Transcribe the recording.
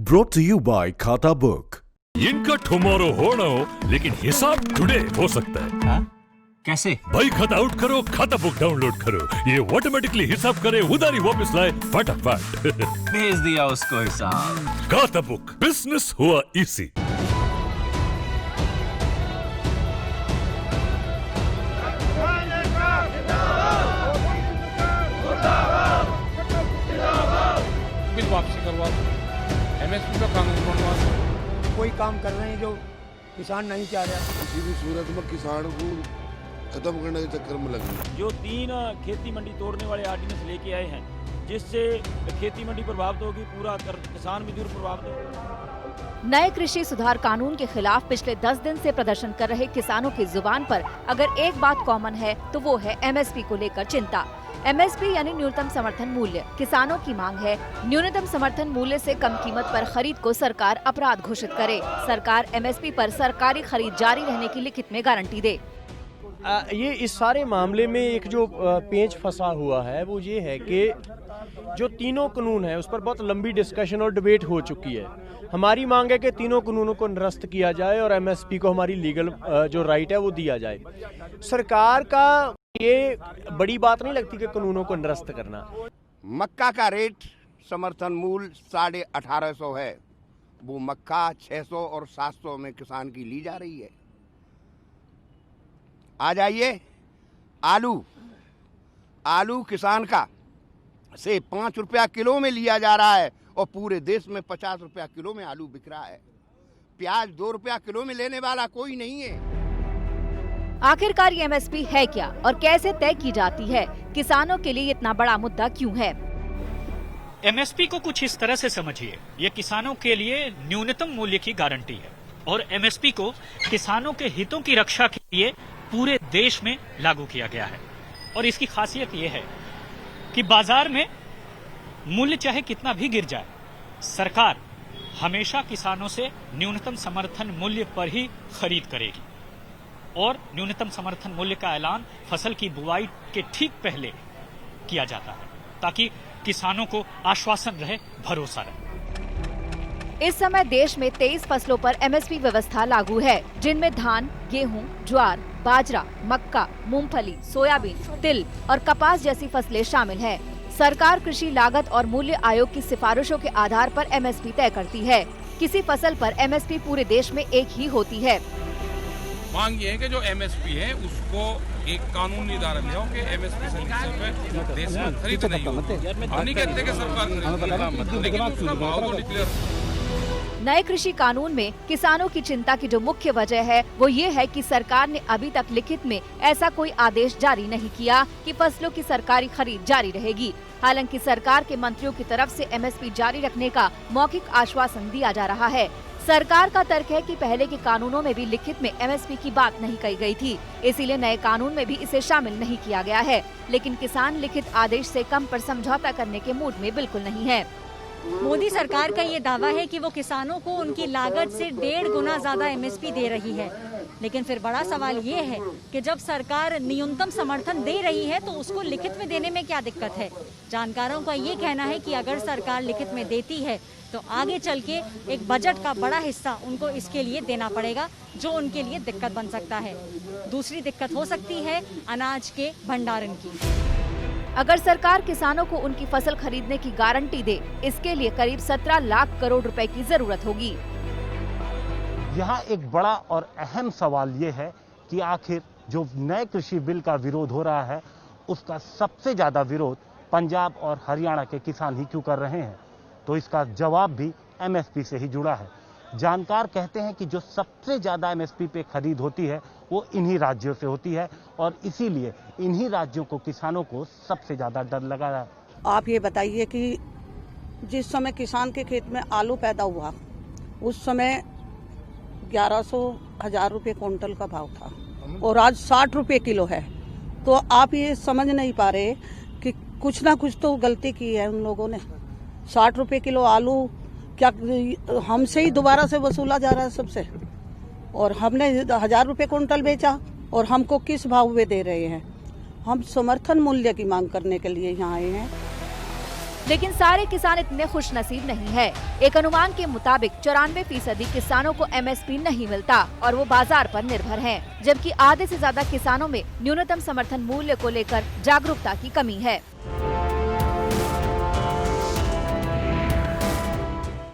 Brought to you by खाता book. इनका tomorrow होना हो लेकिन हिसाब टुडे हो सकता है। हाँ? कैसे? भाई खाता आउट करो, खाता बुक डाउनलोड करो, ये ऑटोमेटिकली हिसाब करे, उधारी वापस लाए फटाफट। भेज दिया उसको हिसाब। खाता बुक, बिजनेस हुआ इजी। वापसी करवा दो, एमएसपी का कानून बनवा दो। कोई काम कर रहे हैं जो किसान नहीं चाह रहा। किसी भी सूरत में किसान को खत्म करने के चक्कर में लगे। जो 3 खेती मंडी तोड़ने वाले ऑर्डिनेंस लेके आए हैं, जिससे खेती मंडी प्रभावित होगी, पूरा किसान भी दूर प्रभावित होगा। नए कृषि सुधार कानून के खिलाफ पिछले 10 दिन से प्रदर्शन कर रहे किसानों की जुबान पर अगर एक बात कॉमन है तो वो है एमएसपी को लेकर चिंता। एमएसपी यानी न्यूनतम समर्थन मूल्य। किसानों की मांग है न्यूनतम समर्थन मूल्य से कम कीमत पर खरीद को सरकार अपराध घोषित करे। सरकार एमएसपी पर सरकारी खरीद जारी रहने की लिखित में गारंटी दे। ये इस सारे मामले में एक जो पेंच फंसा हुआ है वो ये है कि जो तीनों कानून है उस पर बहुत लंबी डिस्कशन और डिबेट हो चुकी है। हमारी मांग है कि तीनों कानूनों को निरस्त किया जाए और एमएसपी को हमारी लीगल जो राइट है वो दिया जाए। सरकार का ये बड़ी बात नहीं लगती कि कानूनों को निरस्त करना। मक्का का रेट समर्थन मूल्य 1850 है, वो मक्का 600 और 700 में किसान की ली जा रही है। आ जाइए, आलू किसान का से 5 रुपया किलो में लिया जा रहा है और पूरे देश में 50 रुपया किलो में आलू बिक रहा है। प्याज 2 रुपया किलो में लेने वाला कोई नहीं है। आखिरकार ये एमएसपी है क्या और कैसे तय की जाती है? किसानों के लिए इतना बड़ा मुद्दा क्यों है? एमएसपी को कुछ इस तरह से समझिए, ये किसानों के लिए न्यूनतम मूल्य की गारंटी है और एमएसपी को किसानों के हितों की रक्षा के लिए पूरे देश में लागू किया गया है। और इसकी खासियत ये है कि बाजार में मूल्य चाहे कितना भी गिर जाए, सरकार हमेशा किसानों से न्यूनतम समर्थन मूल्य पर ही खरीद करेगी और न्यूनतम समर्थन मूल्य का ऐलान फसल की बुआई के ठीक पहले किया जाता है ताकि किसानों को आश्वासन रहे, भरोसा रहे। इस समय देश में 23 फसलों पर एमएसपी व्यवस्था लागू है, जिनमें धान, गेहूं, ज्वार, बाजरा, मक्का, मूंगफली, सोयाबीन, तिल और कपास जैसी फसलें शामिल हैं। सरकार कृषि लागत और मूल्य आयोग की सिफारिशों के आधार पर एमएसपी तय करती है। किसी फसल पर एमएसपी पूरे देश में एक ही होती है। मांग ये है कि जो एमएसपी है उसको एक कानून निर्धारण हो कि एमएसपी से नीचे देश में खरीद नहीं हो। हम नहीं कहते कि सरकार लेकिन उसका भाव तो डिक्लेयर। नए कृषि कानून में किसानों की चिंता की जो मुख्य वजह है वो ये है कि सरकार ने अभी तक लिखित में ऐसा कोई आदेश जारी नहीं किया कि फसलों की सरकारी खरीद जारी रहेगी। हालांकि सरकार के मंत्रियों की तरफ से एमएसपी जारी रखने का मौखिक आश्वासन दिया जा रहा है। सरकार का तर्क है कि पहले के कानूनों में भी लिखित में एमएसपी की बात नहीं कही गई थी, इसीलिए नए कानून में भी इसे शामिल नहीं किया गया है। लेकिन किसान लिखित आदेश से कम पर समझौता करने के मूड में बिल्कुल नहीं है। मोदी सरकार का ये दावा है कि वो किसानों को उनकी लागत से 1.5 गुना ज्यादा एमएसपी दे रही है, लेकिन फिर बड़ा सवाल ये है कि जब सरकार न्यूनतम समर्थन दे रही है तो उसको लिखित में देने में क्या दिक्कत है? जानकारों का ये कहना है कि अगर सरकार लिखित में देती है तो आगे चल के एक बजट का बड़ा हिस्सा उनको इसके लिए देना पड़ेगा, जो उनके लिए दिक्कत बन सकता है। दूसरी दिक्कत हो सकती है अनाज के भंडारण की। अगर सरकार किसानों को उनकी फसल खरीदने की गारंटी दे, इसके लिए करीब 17 लाख करोड़ रुपए की जरूरत होगी। यहाँ एक बड़ा और अहम सवाल ये है कि आखिर जो नए कृषि बिल का विरोध हो रहा है उसका सबसे ज्यादा विरोध पंजाब और हरियाणा के किसान ही क्यों कर रहे हैं? तो इसका जवाब भी एमएसपी से ही जुड़ा है। जानकार कहते हैं कि जो सबसे ज्यादा एमएसपी पे खरीद होती है वो इन्हीं राज्यों से होती है और इसीलिए इन्हीं राज्यों को किसानों को सबसे ज्यादा डर लगा है। आप ये बताइए कि जिस समय किसान के खेत में आलू पैदा हुआ उस समय 1100-1000 रुपये क्विंटल का भाव था और आज 60 रुपये किलो है। तो आप ये समझ नहीं पा रहे कि कुछ ना कुछ तो गलती की है उन लोगों ने। 60 रुपये किलो आलू क्या हमसे ही दोबारा से वसूला जा रहा है सबसे, और हमने 1000 रुपये क्विंटल बेचा और हमको किस भाव में दे रहे हैं? हम समर्थन मूल्य की मांग करने के लिए यहाँ आए हैं। लेकिन सारे किसान इतने खुश नसीब नहीं है। एक अनुमान के मुताबिक 94% किसानों को MSP नहीं मिलता और वो बाजार पर निर्भर हैं, जबकि आधे से ज्यादा किसानों में न्यूनतम समर्थन मूल्य को लेकर जागरूकता की कमी है।